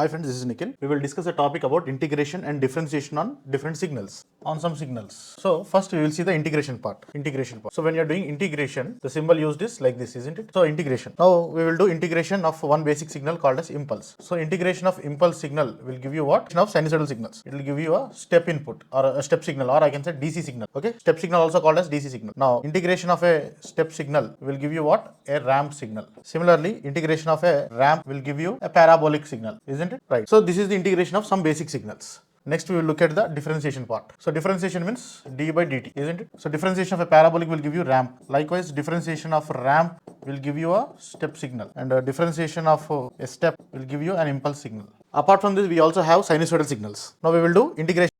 Hi friends, this is Nikhil. We will discuss a topic about integration and differentiation on different signals, on some signals. So first we will see the integration part. So when you are doing integration, the symbol used is like this, isn't it? So integration. Now we will do integration of one basic signal called as impulse. So integration of impulse signal will give you what? Of sinusoidal signals. It will give you a step input or a step signal, or I can say DC signal. Okay, step signal also called as DC signal. Now integration of a step signal will give you what? A ramp signal. Similarly, integration of a ramp will give you a parabolic signal, isn't it? Right. So this is the integration of some basic signals. Next we will look at the differentiation part. So differentiation means d by dt, isn't it? So differentiation of a parabolic will give you ramp. Likewise, differentiation of ramp will give you a step signal, and differentiation of a step will give you an impulse signal. Apart from this, we also have sinusoidal signals. Now we will do integration.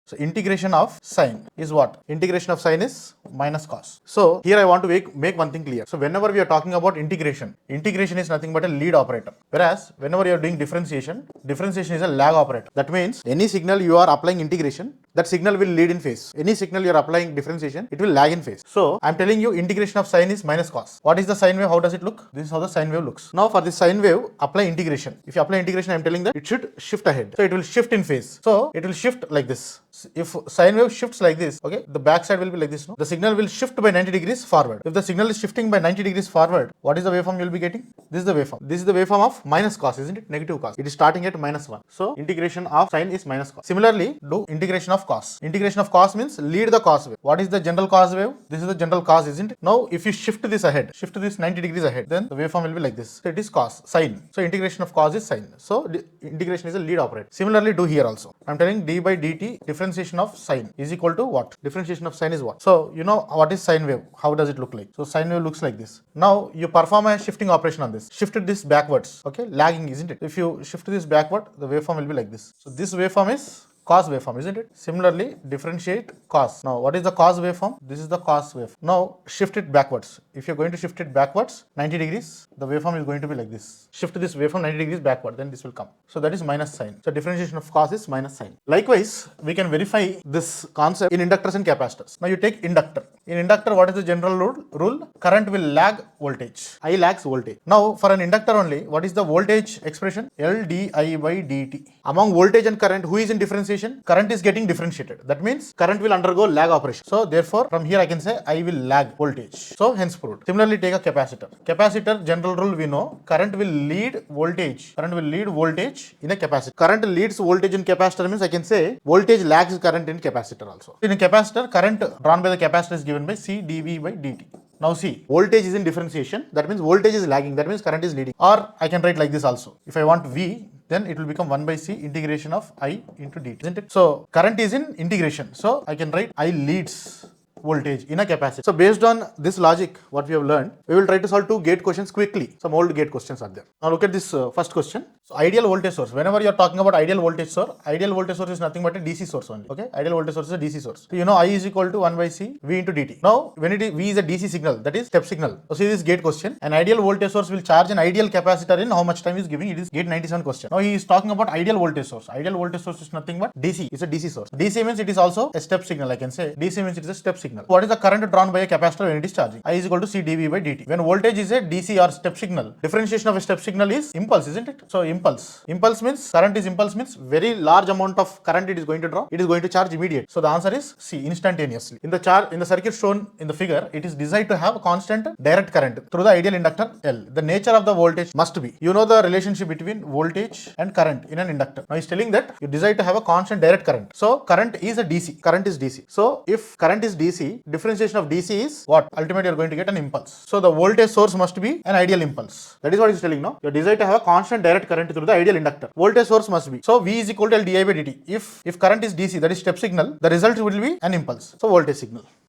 So integration of sine is what? Integration of sine is minus cos. So here I want to make one thing clear. So whenever we are talking about integration is nothing but a lead operator. Whereas whenever you are doing differentiation is a lag operator. That means any signal you are applying integration, that signal will lead in phase. Any signal you are applying differentiation, it will lag in phase. So I am telling you integration of sine is minus cos. What is the sine wave? How does it look? This is how the sine wave looks. Now for this sine wave, apply integration. If you apply integration, I am telling that it should shift ahead. So it will shift in phase. So it will shift like this. If sine wave shifts like this, okay, the back side will be like this, no? The signal will shift by 90 degrees forward. If the signal is shifting by 90 degrees forward, what is the waveform you will be getting? This is the waveform. This is the waveform of minus cos, isn't it? Negative cos. It is starting at minus 1. So integration of sine is minus cos. Similarly, do integration of cos. Integration of cos means lead the cos wave. What is the general cos wave? This is the general cos, isn't it? Now if you shift this ahead, shift this 90 degrees ahead, then the waveform will be like this. So it is cos, sine. So integration of cos is sine. So integration is a lead operator. Similarly, do here also. I am telling d by dt differentiation of sine is equal to what? Differentiation of sine is what? So you know what is sine wave? How does it look like? So sine wave looks like this. Now you perform a shifting operation on this. Shifted this backwards. Okay, lagging, isn't it? If you shift this backward, the waveform will be like this. So this waveform is cos waveform, isn't it? Similarly, differentiate cos. Now what is the cos waveform? This is the cos wave. Now shift it backwards. If you're going to shift it backwards 90 degrees, the waveform is going to be like this. Shift this waveform 90 degrees backward, then this will come. So that is minus sine. So differentiation of cos is minus sine. Likewise, we can verify this concept in inductors and capacitors. Now you take inductor. In inductor, what is the general rule? Current will lag voltage. I lags voltage. Now for an inductor only, what is the voltage expression? L di by dt. Among voltage and current, who is in differentiation? Current is getting differentiated. That means current will undergo lag operation. So therefore, from here I can say I will lag voltage. So hence proved. Similarly, take a capacitor. Capacitor, general rule we know, current will lead voltage. Current will lead voltage in a capacitor. Current leads voltage in capacitor means I can say voltage lags current in capacitor also. In a capacitor, current drawn by the capacitor is given by C dV by dt. Now see, voltage is in differentiation. That means voltage is lagging. That means current is leading. Or I can write like this also. If I want V, then it will become 1 by C integration of I into dt, isn't it? So current is in integration. So I can write I leads voltage in a capacitor. So based on this logic, what we have learned, we will try to solve two gate questions quickly. Some old gate questions are there. Now look at this first question. So ideal voltage source. Whenever you are talking about ideal voltage source is nothing but a DC source only. Okay, ideal voltage source is a DC source. So you know I is equal to 1 by C V into dt. Now when V is a DC signal, that is step signal. So see this gate question. An ideal voltage source will charge an ideal capacitor in how much time is giving? It is gate 97 question. Now he is talking about ideal voltage source. Ideal voltage source is nothing but DC. It's a DC source. DC means it is also a step signal. I can say DC means it is a step signal. What is the current drawn by a capacitor when it is charging? I is equal to C dV by dt. When voltage is a DC or step signal, differentiation of a step signal is impulse, isn't it? So impulse means current is impulse means very large amount of current it is going to draw. It is going to charge immediate. So the answer is C, instantaneously. In the circuit shown in the figure, it is designed to have a constant direct current through the ideal inductor L. The nature of the voltage must be, you know the relationship between voltage and current in an inductor. Now he is telling that you desire to have a constant direct current. So current is a DC. Current is DC. So if current is DC, differentiation of DC is what? Ultimately you are going to get an impulse. So the voltage source must be an ideal impulse. That is what he is telling now. You desire to have a constant direct current through the ideal inductor. Voltage source must be. So V is equal to L di by dt. If current is DC, that is step signal, the result will be an impulse. So voltage signal.